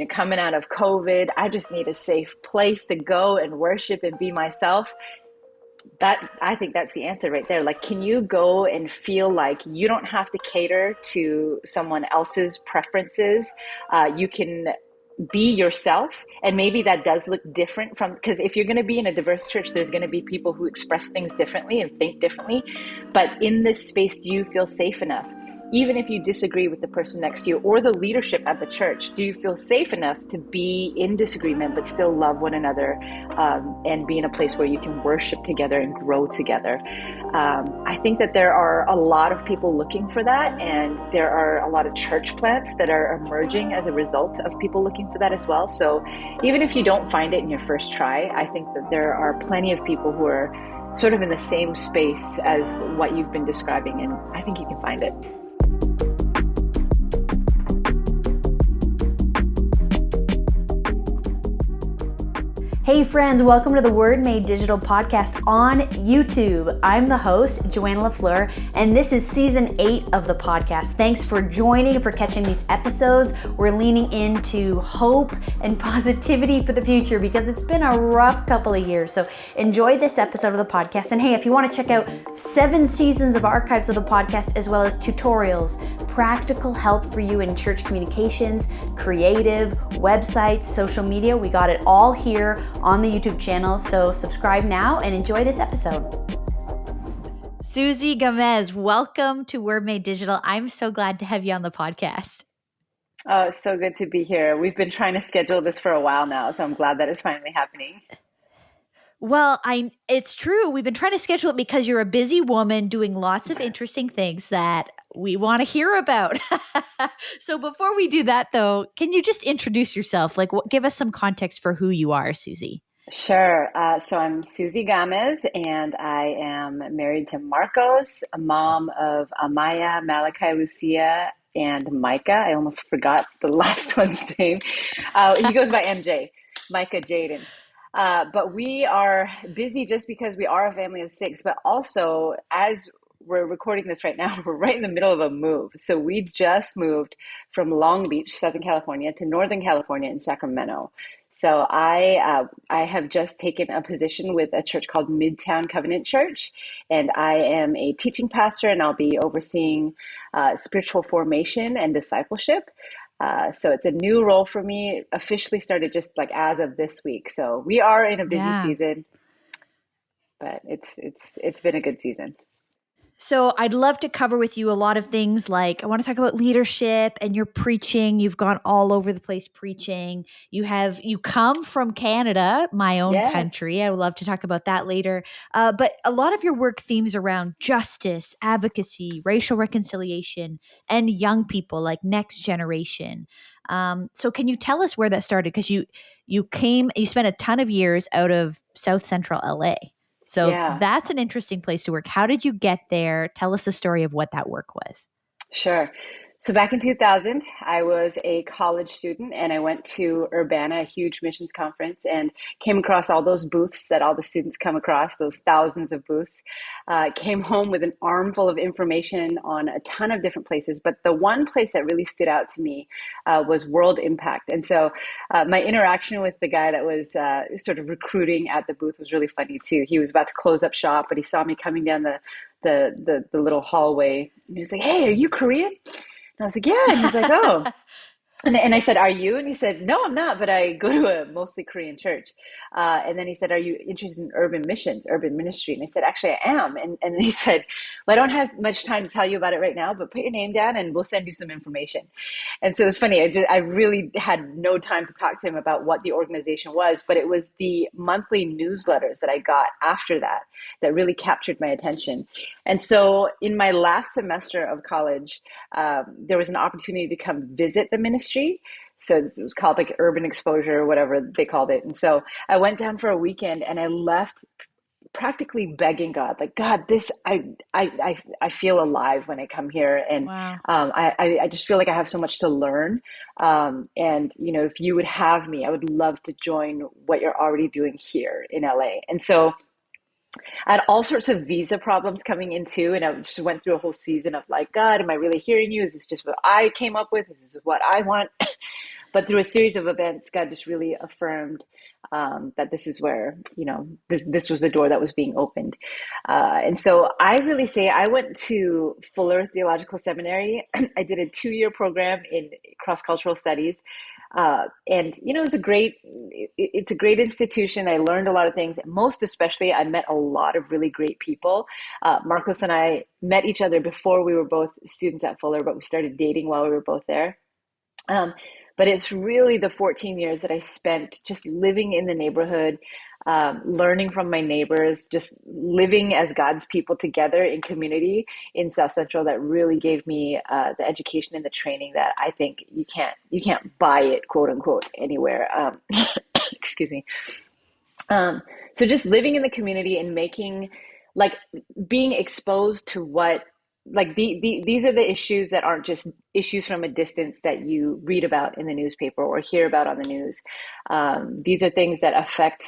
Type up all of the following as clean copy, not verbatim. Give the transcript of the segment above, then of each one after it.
coming out of COVID, I just need a safe place to go and worship and be myself. I think that's the answer right there. Like, can you go and feel like you don't have to cater to someone else's preferences? You can be yourself, and maybe that does look different from, because if you're going to be in a diverse church, there's going to be people who express things differently and think differently. But in this space, do you feel safe enough? Even if you disagree with the person next to you or the leadership at the church, do you feel safe enough to be in disagreement but still love one another, and be in a place where you can worship together and grow together? I think that there are a lot of people looking for that, and there are a lot of church plants that are emerging as a result of people looking for that as well. So even if you don't find it in your first try, I think that there are plenty of people who are sort of in the same space as what you've been describing, and I think you can find it. Hey friends, welcome to the Word Made Digital podcast on YouTube. I'm the host, Joanna LaFleur, and this is season 8 of the podcast. Thanks for joining, for catching these episodes. We're leaning into hope and positivity for the future because it's been a rough couple of years. So enjoy this episode of the podcast. And hey, if you want to check out 7 seasons of archives of the podcast, as well as tutorials, practical help for you in church communications, creative, websites, social media, we got it all here on the YouTube channel. So subscribe now and enjoy this episode. Susie Gamez, welcome to Word Made Digital. I'm so glad to have you on the podcast. Oh, it's so good to be here. We've been trying to schedule this for a while now, so I'm glad that it's finally happening. Well, it's true. We've been trying to schedule it because you're a busy woman doing lots of interesting things that we want to hear about. So before we do that, though, can you just introduce yourself? Like, give us some context for who you are, Susie. Sure. So I'm Susie Gamez, and I am married to Marcos, a mom of Amaya, Malachi, Lucia, and Micah. I almost forgot the last one's name. He goes by MJ, Micah Jaden. But we are busy just because we are a family of 6, but also as we're recording this right now, we're right in the middle of a move. So we just moved from Long Beach, Southern California, to Northern California in Sacramento. So I have just taken a position with a church called Midtown Covenant Church, and I am a teaching pastor, and I'll be overseeing spiritual formation and discipleship. So it's a new role for me, officially started just like as of this week. So we are in a busy season, but it's been a good season. So I'd love to cover with you a lot of things. Like, I want to talk about leadership and your preaching. You've gone all over the place preaching. You come from Canada, my own country. I would love to talk about that later. But a lot of your work themes around justice, advocacy, racial reconciliation, and young people, like next generation. So can you tell us where that started? Because you spent a ton of years out of South Central LA. So that's an interesting place to work. How did you get there? Tell us the story of what that work was. Sure. So back in 2000, I was a college student, and I went to Urbana, a huge missions conference, and came across all those booths that all the students come across, those thousands of booths. Came home with an armful of information on a ton of different places. But the one place that really stood out to me was World Impact. And so my interaction with the guy that was sort of recruiting at the booth was really funny too. He was about to close up shop, but he saw me coming down the little hallway. And he was like, "Hey, are you Korean?" And I was like, "Yeah." And he's like, "Oh." And I said, "Are you?" And he said, "No, I'm not, but I go to a mostly Korean church." And then he said, "Are you interested in urban missions, urban ministry?" And I said, "Actually, I am." And then he said, "Well, I don't have much time to tell you about it right now, but put your name down and we'll send you some information." And so it was funny. I really had no time to talk to him about what the organization was, but it was the monthly newsletters that I got after that really captured my attention. And so in my last semester of college, there was an opportunity to come visit the ministry. So it was called like urban exposure or whatever they called it. And so I went down for a weekend, and I left practically begging God, like, "God, I feel alive when I come here. And wow. I just feel like I have so much to learn. And, if you would have me, I would love to join what you're already doing here in LA." And so I had all sorts of visa problems coming in too. And I just went through a whole season of like, "God, am I really hearing you? Is this just what I came up with? Is this what I want?" But through a series of events, God just really affirmed that this is where, this was the door that was being opened. And so I really say I went to Fuller Theological Seminary. I did a 2-year program in cross-cultural studies. And it was it's a great institution. I learned a lot of things. Most especially, I met a lot of really great people. Marcos and I met each other before we were both students at Fuller, but we started dating while we were both there. Um, but it's really the 14 years that I spent just living in the neighborhood, learning from my neighbors, just living as God's people together in community in South Central that really gave me the education and the training that I think you can't buy it, quote unquote, anywhere. Excuse me. So just living in the community and like being exposed to these are the issues that aren't just issues from a distance that you read about in the newspaper or hear about on the news. These are things that affect,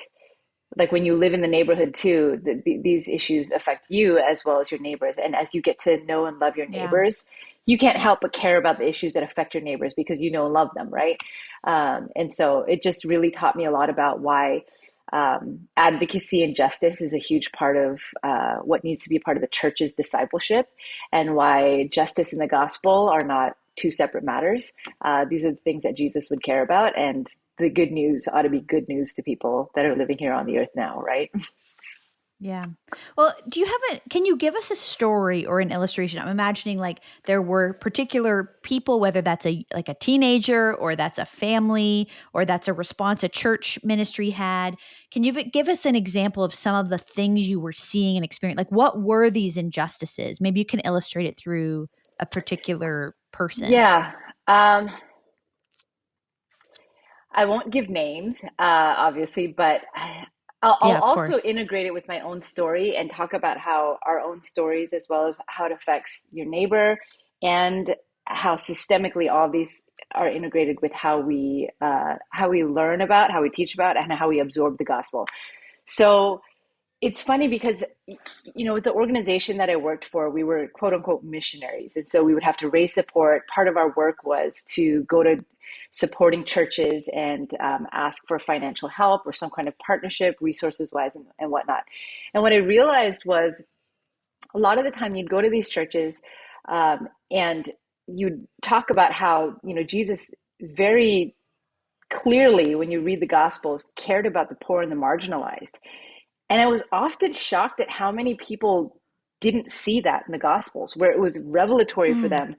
like when you live in the neighborhood too, these issues affect you as well as your neighbors. And as you get to know and love your Yeah. neighbors, you can't help but care about the issues that affect your neighbors because you know and love them, right? And so it just really taught me a lot about why advocacy and justice is a huge part of what needs to be part of the church's discipleship, and why justice and the gospel are not two separate matters. These are the things that Jesus would care about, and the good news ought to be good news to people that are living here on the earth now, right? Yeah. Well, can you give us a story or an illustration? I'm imagining like there were particular people, whether that's like a teenager or that's a family or that's a response a church ministry had. Can you give us an example of some of the things you were seeing and experiencing? Like what were these injustices? Maybe you can illustrate it through a particular person. Yeah. I won't give names, obviously, but I'll Yeah, of also course. integrate it with my own story and talk about how our own stories, as well as how it affects your neighbor, and how systemically all these are integrated with how we learn about, how we teach about, and how we absorb the gospel. So it's funny because, with the organization that I worked for, we were quote unquote missionaries. And so we would have to raise support. Part of our work was to go to supporting churches and ask for financial help or some kind of partnership, resources wise, and whatnot. And what I realized was a lot of the time you'd go to these churches and you'd talk about how, Jesus very clearly, when you read the Gospels, cared about the poor and the marginalized. And I was often shocked at how many people didn't see that in the Gospels, where it was revelatory for Hmm. them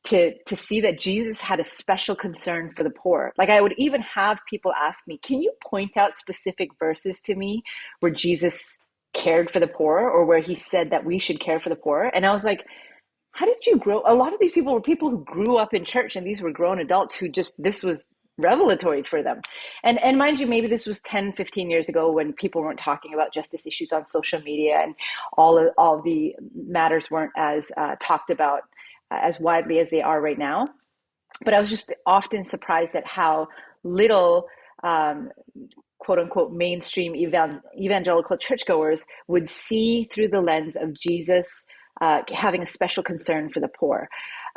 to see that Jesus had a special concern for the poor. Like I would even have people ask me, can you point out specific verses to me where Jesus cared for the poor or where he said that we should care for the poor? And I was like, how did you grow? A lot of these people were people who grew up in church, and these were grown adults who this was revelatory for them. And mind you, maybe this was 10, 15 years ago when people weren't talking about justice issues on social media, and all of the matters weren't as talked about as widely as they are right now. But I was just often surprised at how little um, quote unquote mainstream evangelical churchgoers would see through the lens of Jesus having a special concern for the poor.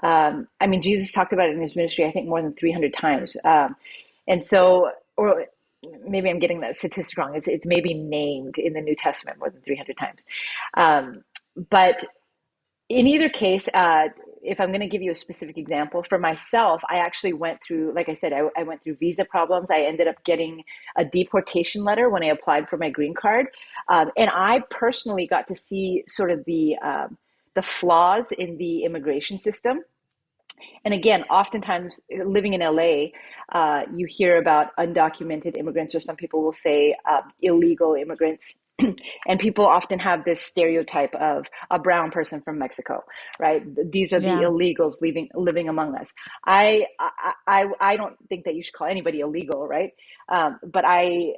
I mean, Jesus talked about it in his ministry, I think, more than 300 times. And so, or maybe I'm getting that statistic wrong. It's maybe named in the New Testament more than 300 times. But in either case, if I'm going to give you a specific example, for myself, I actually went through, like I said, I went through visa problems. I ended up getting a deportation letter when I applied for my green card. And I personally got to see sort of the flaws in the immigration system. And again, oftentimes living in LA, you hear about undocumented immigrants, or some people will say illegal immigrants. And people often have this stereotype of a brown person from Mexico, right? These are the Yeah. illegals living among us. I don't think that you should call anybody illegal, right? But I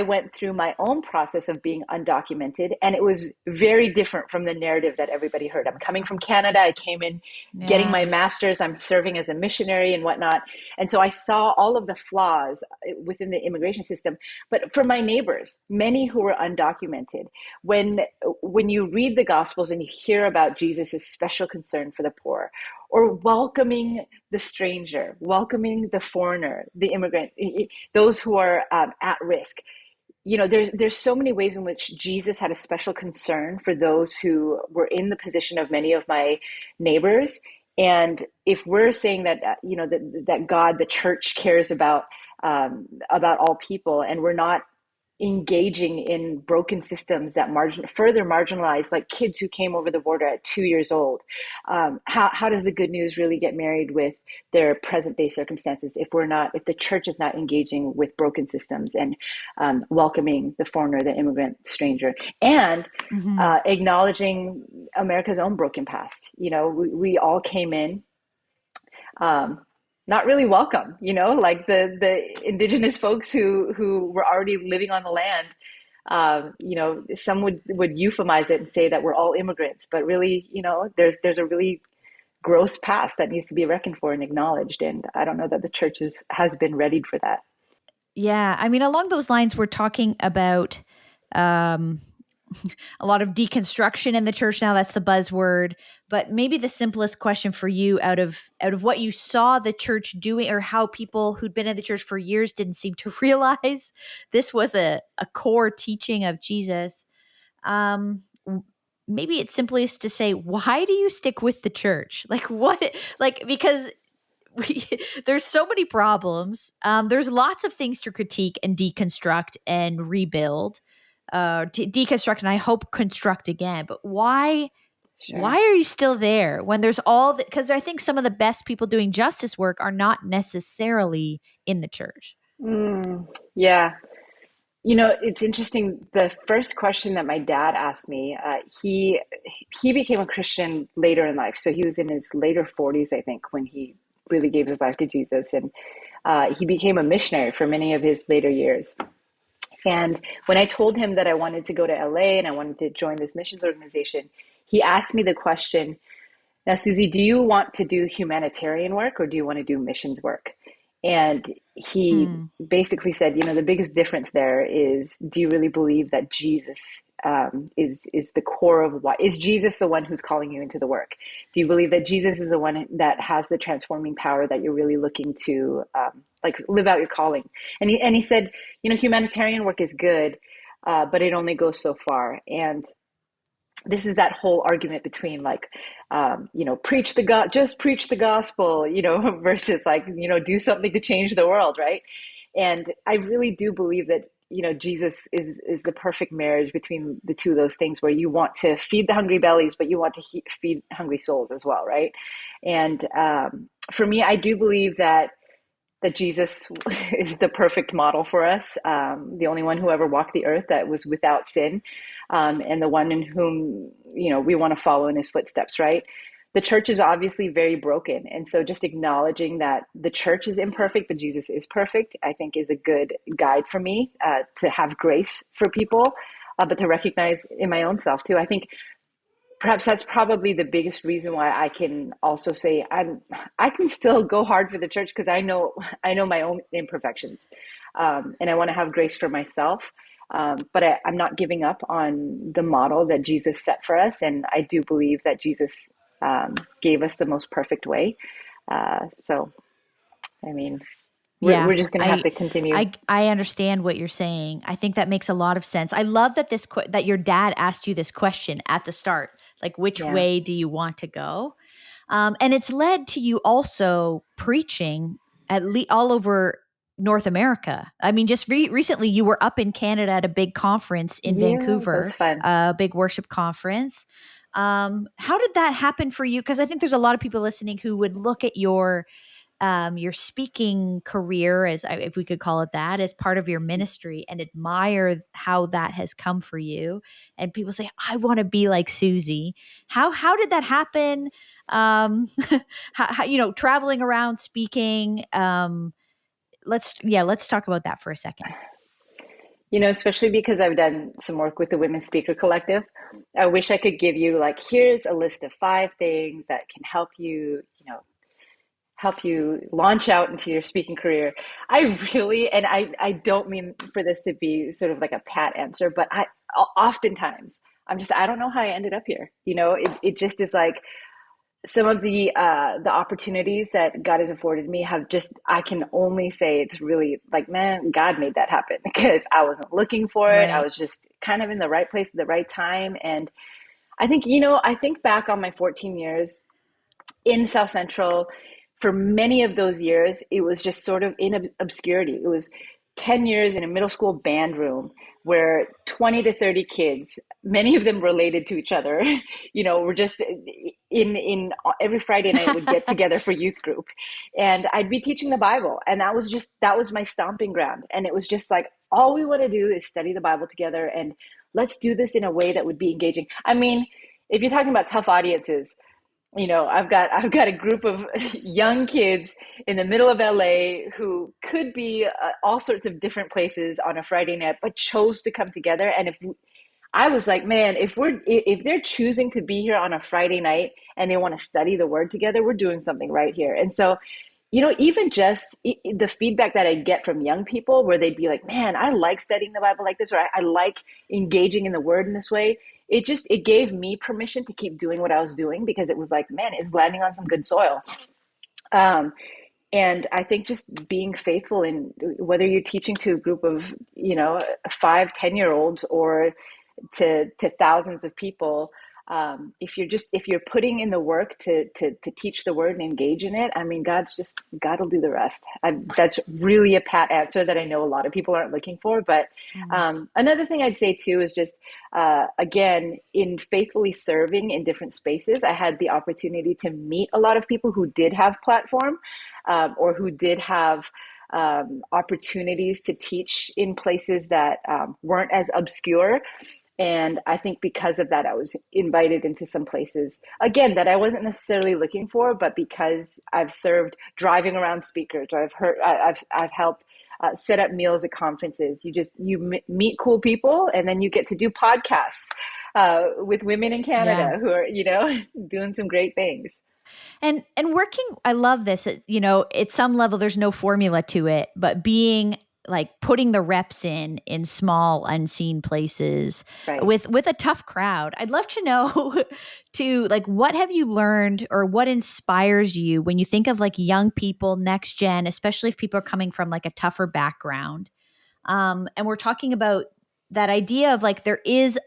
went through my own process of being undocumented, and it was very different from the narrative that everybody heard. I'm coming from Canada. I came in getting my Yeah. master's. I'm serving as a missionary and whatnot. And so I saw all of the flaws within the immigration system. But for my neighbors, many who were undocumented, when you read the Gospels and you hear about Jesus' special concern for the poor, or welcoming the stranger, welcoming the foreigner, the immigrant, those who are at risk. There's so many ways in which Jesus had a special concern for those who were in the position of many of my neighbors. And if we're saying that that God, the church, cares about all people, and we're not engaging in broken systems that further marginalize, like kids who came over the border at 2 years old. How does the good news really get married with their present day circumstances if the church is not engaging with broken systems and welcoming the foreigner, the immigrant, stranger, and Mm-hmm. acknowledging America's own broken past? We all came in um, not really welcome, like the indigenous folks who were already living on the land. Some would euphemize it and say that we're all immigrants, but really, there's a really gross past that needs to be reckoned for and acknowledged. And I don't know that the church has been readied for that. Yeah, I mean, along those lines, we're talking about um, a lot of deconstruction in the church now. That's the buzzword. But maybe the simplest question for you, out of what you saw the church doing, or how people who'd been in the church for years didn't seem to realize this was a core teaching of Jesus. Um, Maybe it's simplest to say, why do you stick with the church? Like what? Like because we, there's so many problems. There's lots of things to critique and deconstruct and rebuild, deconstruct, and I hope construct again. But why Sure. are you still there when there's all that? Because I think some of the best people doing justice work are not necessarily in the church. Yeah. It's interesting. The first question that my dad asked me, he became a Christian later in life. So he was in his later 40s, I think, when he really gave his life to Jesus. And he became a missionary for many of his later years. And when I told him that I wanted to go to LA and I wanted to join this missions organization, he asked me the question, now, Susie, do you want to do humanitarian work or do you want to do missions work? And he Hmm. basically said, the biggest difference there is, do you really believe that Jesus is the core of what is Jesus the one who's calling you into the work? Do you believe that Jesus is the one that has the transforming power that you're really looking to like live out your calling? And he said, humanitarian work is good, but it only goes so far. And this is that whole argument between like preach the god just preach the gospel, versus like, do something to change the world, right? And I really do believe that Jesus is the perfect marriage between the two of those things, where you want to feed the hungry bellies but you want to feed hungry souls as well, right? And for me, I do believe that Jesus is the perfect model for us, the only one who ever walked the earth that was without sin, and the one in whom we want to follow in his footsteps, right? The church is obviously very broken, and so just acknowledging that the church is imperfect, but Jesus is perfect, I think is a good guide for me to have grace for people, but to recognize in my own self too. I think perhaps that's probably the biggest reason why I can also say I can still go hard for the church, because I know my own imperfections, and I want to have grace for myself, but I'm not giving up on the model that Jesus set for us, and I do believe that Jesus gave us the most perfect way. So I mean, Yeah, we're just going to have I to continue. I understand what you're saying. I think that makes a lot of sense. I love that that your dad asked you this question at the start, like which Yeah, way do you want to go? And it's led to you also preaching all over North America. I mean, just recently you were up in Canada at a big conference in yeah, that's Vancouver, fun. a big worship conference. How did that happen for you? Because I think there's a lot of people listening who would look at your speaking career, as if we could call it that, as part of your ministry, and admire how that has come for you. And people say, I want to be like Susie. How did that happen? um Traveling around speaking. Let's talk about that for a second. Especially because I've done some work with the Women's Speaker Collective. I wish I could give you like, here's a list of 5 things that can help you launch out into your speaking career. I really, and I don't mean for this to be sort of like a pat answer, but oftentimes I don't know how I ended up here. It just is like some of the opportunities that God has afforded me have just, I can only say it's really like, man, God made that happen because I wasn't looking for it. I Right. was just kind of in the right place at the right time. And I think, I think back on my 14 years in South Central. For many of those years, it was just sort of in obscurity. It was 10 years in a middle school band room where 20 to 30 kids, many of them related to each other, were just in every Friday night would get together for youth group. And I'd be teaching the Bible. And that was my stomping ground. And it was just like, all we want to do is study the Bible together. And let's do this in a way that would be engaging. I mean, if you're talking about tough audiences, I've got a group of young kids in the middle of LA who could be all sorts of different places on a Friday night, but chose to come together. And if I was like, man, if they're choosing to be here on a Friday night and they want to study the Word together, we're doing something right here. And so, even just the feedback that I get from young people, where they'd be like, man, I like studying the Bible like this, or I like engaging in the Word in this way. It gave me permission to keep doing what I was doing because it was like, man, it's landing on some good soil. Um, and I think just being faithful in whether you're teaching to a group of, 5, 10-year-olds or to thousands of people, if you're putting in the work to teach the Word and engage in it, I mean, God will do the rest. That's really a pat answer that I know a lot of people aren't looking for. But Mm. another thing I'd say too is just again, in faithfully serving in different spaces, I had the opportunity to meet a lot of people who did have platform, or who did have opportunities to teach in places that weren't as obscure. And I think because of that, I was invited into some places, again, that I wasn't necessarily looking for, but because I've served driving around speakers, or I've helped set up meals at conferences. You meet cool people, and then you get to do podcasts with women in Yeah. Canada who are, doing some great things. And working, I love this. At some level there's no formula to it, but being like putting the reps in small unseen places Right. with a tough crowd. I'd love to know to like what have you learned or what inspires you when you think of like young people, next gen, especially if people are coming from like a tougher background. And we're talking about that idea of like there is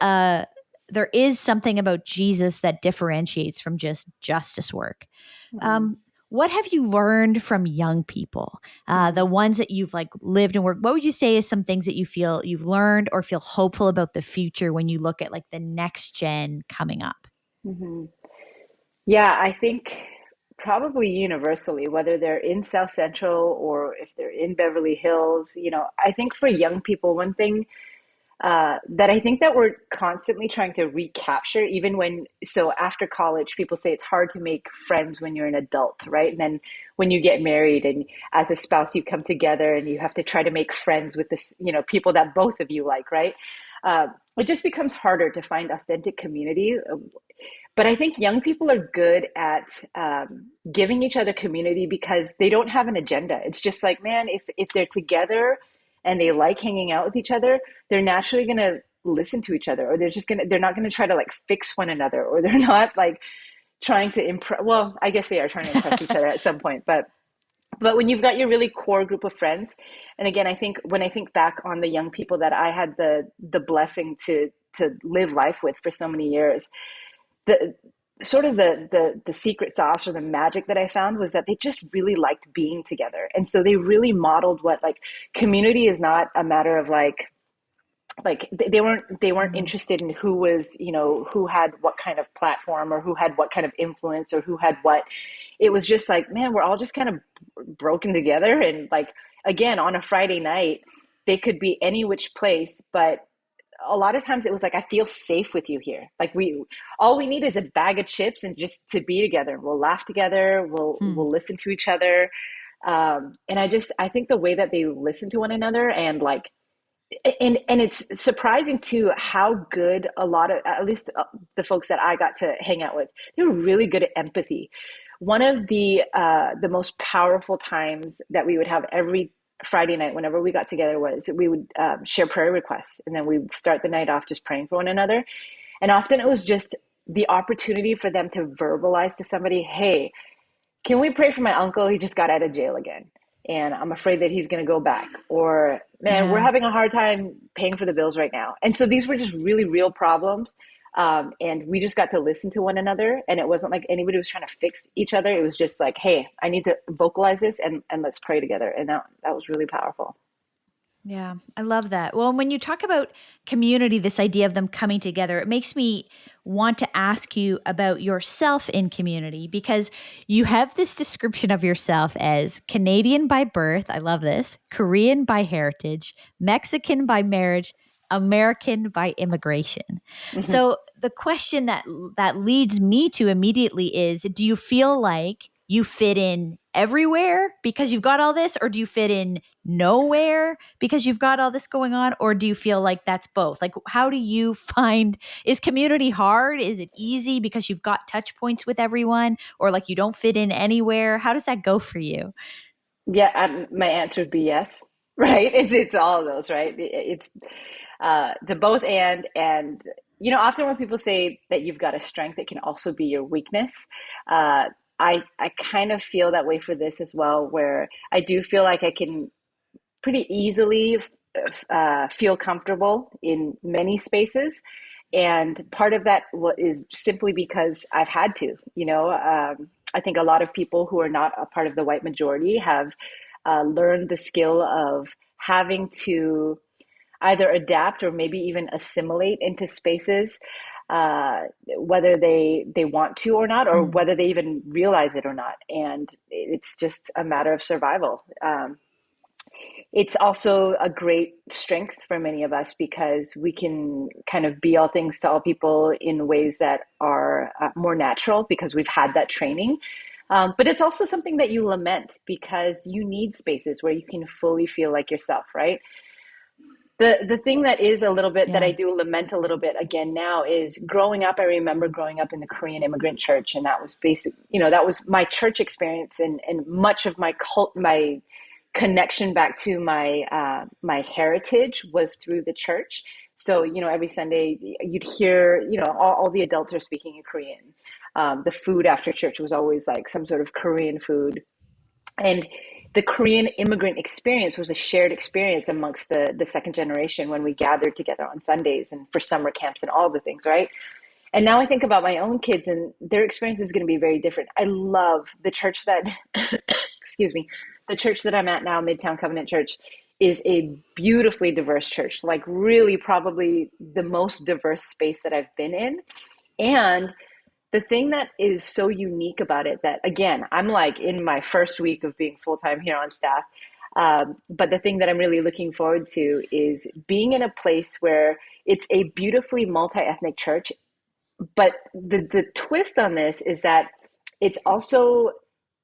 something about Jesus that differentiates from just justice work. Mm-hmm. Um, what have you learned from young people? The ones that you've like lived and worked. What would you say is some things that you feel you've learned or feel hopeful about the future when you look at like the next gen coming up? Mm-hmm. Yeah, I think probably universally, whether they're in South Central or if they're in Beverly Hills, I think for young people, one thing that I think that we're constantly trying to recapture, so after college, people say it's hard to make friends when you're an adult, right? And then when you get married and as a spouse, you come together and you have to try to make friends with this, people that both of you like, right? It just becomes harder to find authentic community. But I think young people are good at giving each other community because they don't have an agenda. It's just like, man, if they're together and they like hanging out with each other, they're naturally going to listen to each other, or they're not going to try to like fix one another, or they're not like trying to impress. Well, I guess they are trying to impress each other at some point, but when you've got your really core group of friends, and again, I think when I think back on the young people that I had the blessing to live life with for so many years, the sort of the secret sauce or the magic that I found was that they just really liked being together. And so they really modeled what like community is not a matter of like they weren't Mm. interested in who was, who had what kind of platform or who had what kind of influence or who had what. It was just like, man, we're all just kind of broken together. And like, again, on a Friday night, they could be any which place, but a lot of times it was like, I feel safe with you here. Like all we need is a bag of chips and just to be together. We'll laugh together. Hmm. We'll listen to each other. And I think the way that they listen to one another and like, and it's surprising too how good a lot of, at least the folks that I got to hang out with, they were really good at empathy. One of the most powerful times that we would have every Friday night whenever we got together was we would share prayer requests, and then we would start the night off just praying for one another. And often it was just the opportunity for them to verbalize to somebody, hey, can we pray for my uncle? He just got out of jail again. And I'm afraid that he's going to go back. Or, man, we're Yeah. having a hard time paying for the bills right now. And so these were just really real problems. And we just got to listen to one another. And it wasn't like anybody was trying to fix each other. It was just like, hey, I need to vocalize this and let's pray together. And that was really powerful. Yeah, I love that. Well, when you talk about community, this idea of them coming together, it makes me want to ask you about yourself in community because you have this description of yourself as Canadian by birth. I love this. Korean by heritage, Mexican by marriage, American by immigration. Mhm. So the question that leads me to immediately is, do you feel like you fit in everywhere because you've got all this, or do you fit in nowhere because you've got all this going on, or do you feel like that's both? Like, how do you find, is community hard? Is it easy because you've got touch points with everyone, or like you don't fit in anywhere? How does that go for you? Yeah, my answer would be yes, right? It's all of those, right? It's to both and often when people say that you've got a strength, it can also be your weakness. Uh, I kind of feel that way for this as well, where I do feel like I can pretty easily feel comfortable in many spaces. And part of that is simply because I've had to, I think a lot of people who are not a part of the white majority have learned the skill of having to either adapt or maybe even assimilate into spaces, whether they want to or not, or Hmm. whether they even realize it or not. And it's just a matter of survival. It's also a great strength for many of us because we can kind of be all things to all people in ways that are more natural because we've had that training. But it's also something that you lament because you need spaces where you can fully feel like yourself, right? The thing that is a little bit that Yeah. I do lament a little bit again now is growing up. I remember growing up in the Korean immigrant church, and that was basic. That was my church experience, and much of my connection back to my heritage was through the church. So every Sunday you'd hear all the adults are speaking in Korean. The food after church was always like some sort of Korean food. And the Korean immigrant experience was a shared experience amongst the second generation when we gathered together on Sundays and for summer camps and all the things, right? And now I think about my own kids and their experience is going to be very different. I love the church that, excuse me, the church that I'm at now, Midtown Covenant Church, is a beautifully diverse church, like really probably the most diverse space that I've been in. And the thing that is so unique about it that again I'm like in my first week of being full-time here on staff, but the thing that I'm really looking forward to is being in a place where it's a beautifully multi-ethnic church, but the twist on this is that it's also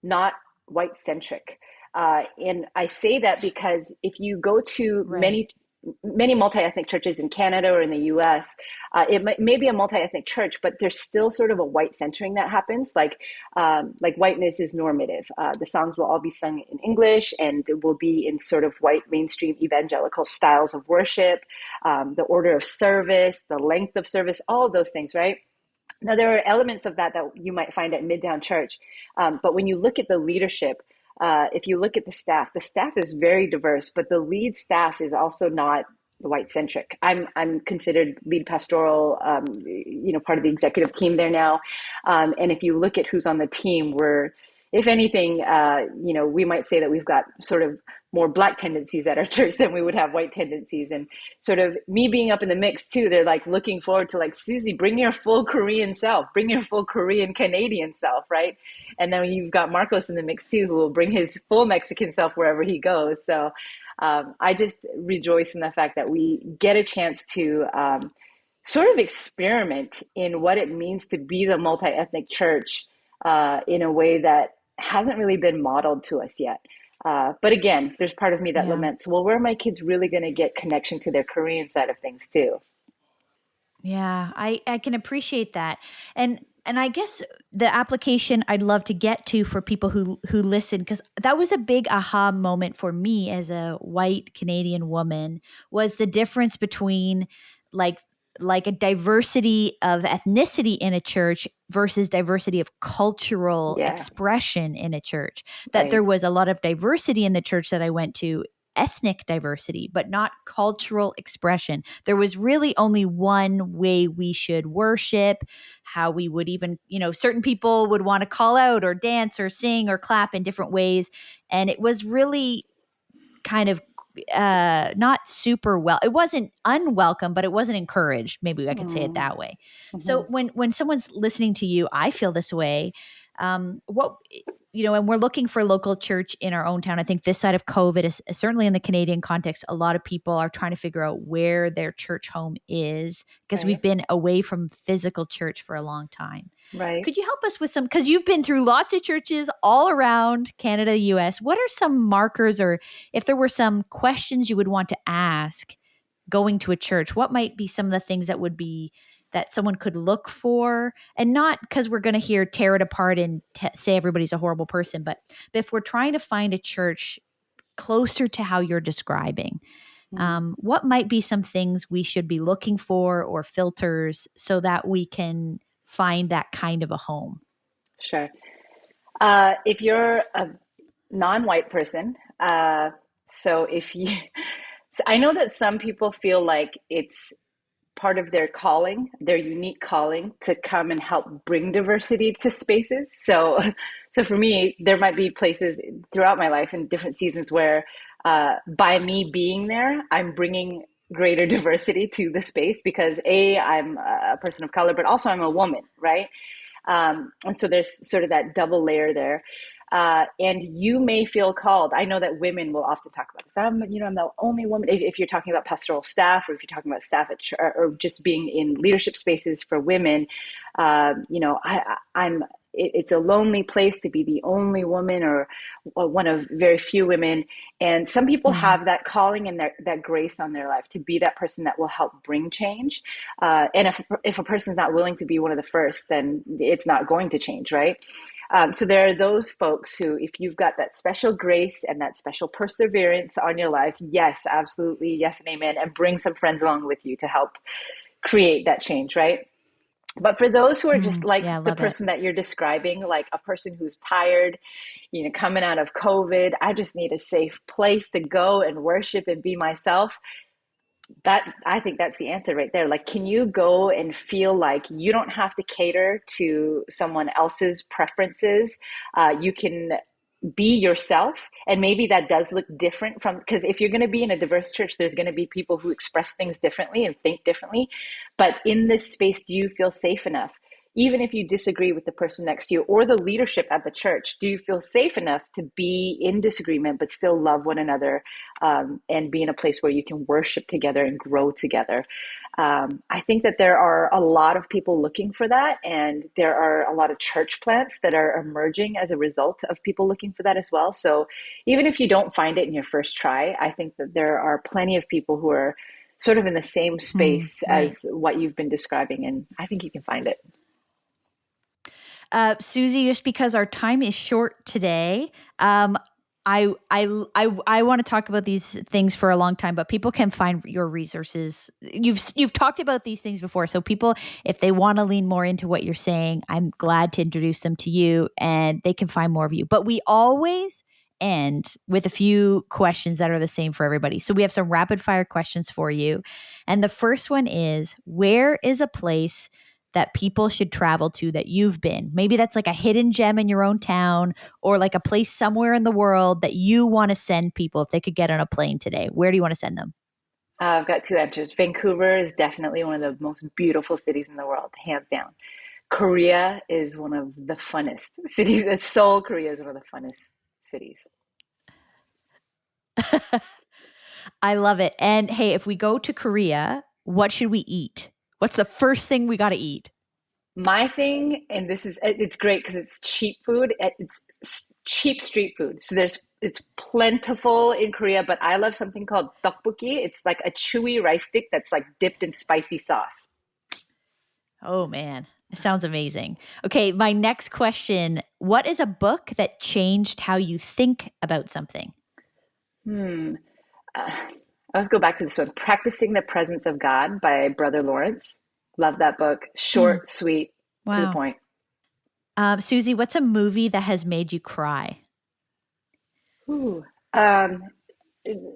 not white centric. And I say that because if you go to Right. many multi-ethnic churches in Canada or in the US, it may be a multi-ethnic church, but there's still sort of a white centering that happens. Like whiteness is normative. The songs will all be sung in English, and it will be in sort of white mainstream evangelical styles of worship, the order of service, the length of service, all of those things, right? Now, there are elements of that you might find at Midtown Church, but when you look at the leadership, if you look at the staff is very diverse, but the lead staff is also not white centric. I'm considered lead pastoral, part of the executive team there now, and if you look at who's on the team, if anything, we might say that we've got sort of more black tendencies at our church than we would have white tendencies. And sort of me being up in the mix too, they're like looking forward to like, Susie, bring your full Korean self, bring your full Korean Canadian self, right? And then you've got Marcos in the mix too, who will bring his full Mexican self wherever he goes. So I just rejoice in the fact that we get a chance to sort of experiment in what it means to be the multi-ethnic church in a way that hasn't really been modeled to us yet. But again, there's part of me that Yeah. laments, well, where are my kids really going to get connection to their Korean side of things too? Yeah, I can appreciate that. And I guess the application I'd love to get to for people who listen, cuz that was a big aha moment for me as a white Canadian woman, was the difference between like like a diversity of ethnicity in a church versus diversity of cultural Yeah, expression in a church. That right. there was a lot of diversity in the church that I went to, ethnic diversity, but not cultural expression. There was really only one way we should worship, how we would even, certain people would want to call out or dance or sing or clap in different ways. And it was really kind of not super well. It wasn't unwelcome, but it wasn't encouraged. Maybe I could say it Mm-hmm. that way. So when someone's listening to you, I feel this way. What and we're looking for a local church in our own town. I think this side of COVID is certainly in the Canadian context. A lot of people are trying to figure out where their church home is because we've Right, been away from physical church for a long time. right. Could you help us with some, because you've been through lots of churches all around Canada, US. What are some markers, or if there were some questions you would want to ask going to a church, what might be some of the things that someone could look for? And not because we're going to hear tear it apart and say everybody's a horrible person, but if we're trying to find a church closer to how you're describing, Mm, what might be some things we should be looking for or filters so that we can find that kind of a home? sure. If you're a non-white person, so if you, so I know that some people feel like it's part of their calling, their unique calling, to come and help bring diversity to spaces. So, so for me, there might be places throughout my life in different seasons where, by me being there, I'm bringing greater diversity to the space because I'm a person of color, but also I'm a woman, right? And so there's sort of that double layer there. And you may feel called. I know that women will often talk about this. I'm the only woman. If you're talking about pastoral staff, or if you're talking about staff at church, or just being in leadership spaces for women, I'm. It's a lonely place to be the only woman or one of very few women. And some people Mm, have that calling and that grace on their life to be that person that will help bring change. And if a person's not willing to be one of the first, then it's not going to change, right? So there are those folks who, if you've got that special grace and that special perseverance on your life, yes, absolutely, yes and amen, and bring some friends along with you to help create that change, right? But for those who are just like yeah, I the love it. person that you're describing, like a person who's tired, coming out of COVID, I just need a safe place to go and worship and be myself. That, I think that's the answer right there. Like, can you go and feel like you don't have to cater to someone else's preferences? You can be yourself, and maybe that does look different from, because if you're going to be in a diverse church, there's going to be people who express things differently and think differently. But in this space, do you feel safe enough, even if you disagree with the person next to you or the leadership at the church? Do you feel safe enough to be in disagreement but still love one another, and be in a place where you can worship together and grow together? I think that there are a lot of people looking for that, and there are a lot of church plants that are emerging as a result of people looking for that as well. So even if you don't find it in your first try, I think that there are plenty of people who are sort of in the same space Right. as what you've been describing, and I think you can find it. Susie, just because our time is short today, I want to talk about these things for a long time, but people can find your resources. You've talked about these things before, so people, if they want to lean more into what you're saying, I'm glad to introduce them to you, and they can find more of you. But we always end with a few questions that are the same for everybody. So we have some rapid fire questions for you, and the first one is: where is a place that people should travel to that you've been? Maybe that's like a hidden gem in your own town, or like a place somewhere in the world that you want to send people if they could get on a plane today. Where do you want to send them? I've got two answers. Vancouver is definitely one of the most beautiful cities in the world, hands down. Korea is one of the funnest cities. Seoul, Korea is one of the funnest cities. I love it. And hey, if we go to Korea, what should we eat? What's the first thing we got to eat? My thing, and this is, it's great because it's cheap food. It's cheap street food. So it's plentiful in Korea, but I love something called tteokbokki. It's like a chewy rice stick that's like dipped in spicy sauce. Oh man, it sounds amazing. Okay, my next question: what is a book that changed how you think about something? Hmm. Uh, always go back to this one, Practicing the Presence of God by Brother Lawrence. Love that book. Hmm. Short, sweet, to the Wow. point. Susie, what's a movie that has made you cry? Ooh. Um,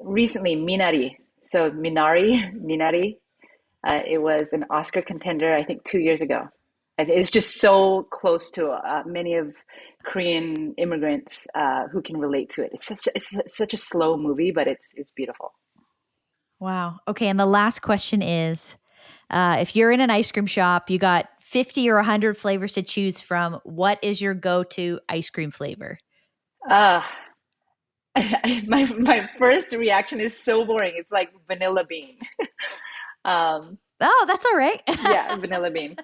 Recently, Minari. So Minari. It was an Oscar contender, I think, 2 years ago. And it's just so close to many of Korean immigrants who can relate to it. It's such a slow movie, but it's beautiful. Wow. Okay. And the last question is if you're in an ice cream shop, you got 50 or 100 flavors to choose from, what is your go to ice cream flavor? Uh, my first reaction is so boring. It's like vanilla bean. Um, Oh, that's all right. yeah, vanilla bean.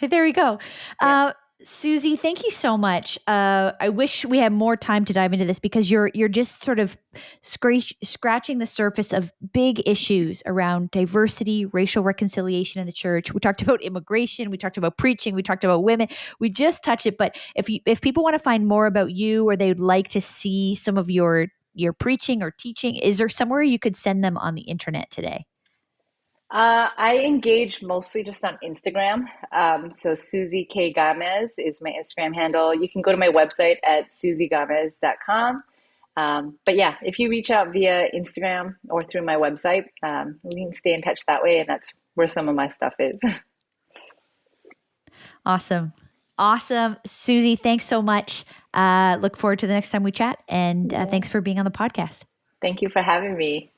There we go. Yeah. Susie, thank you so much. I wish we had more time to dive into this because you're just sort of scratching the surface of big issues around diversity, racial reconciliation in the church. We talked about immigration, we talked about preaching, we talked about women. We just touched it, but if people want to find more about you or they'd like to see some of your preaching or teaching, is there somewhere you could send them on the internet today? I engage mostly just on Instagram. So Susie K. Gamez is my Instagram handle. You can go to my website at susiegamez.com. But yeah, if you reach out via Instagram or through my website, we can stay in touch that way. And that's where some of my stuff is. Awesome. Awesome. Susie, thanks so much. Look forward to the next time we chat. And Yeah. thanks for being on the podcast. Thank you for having me.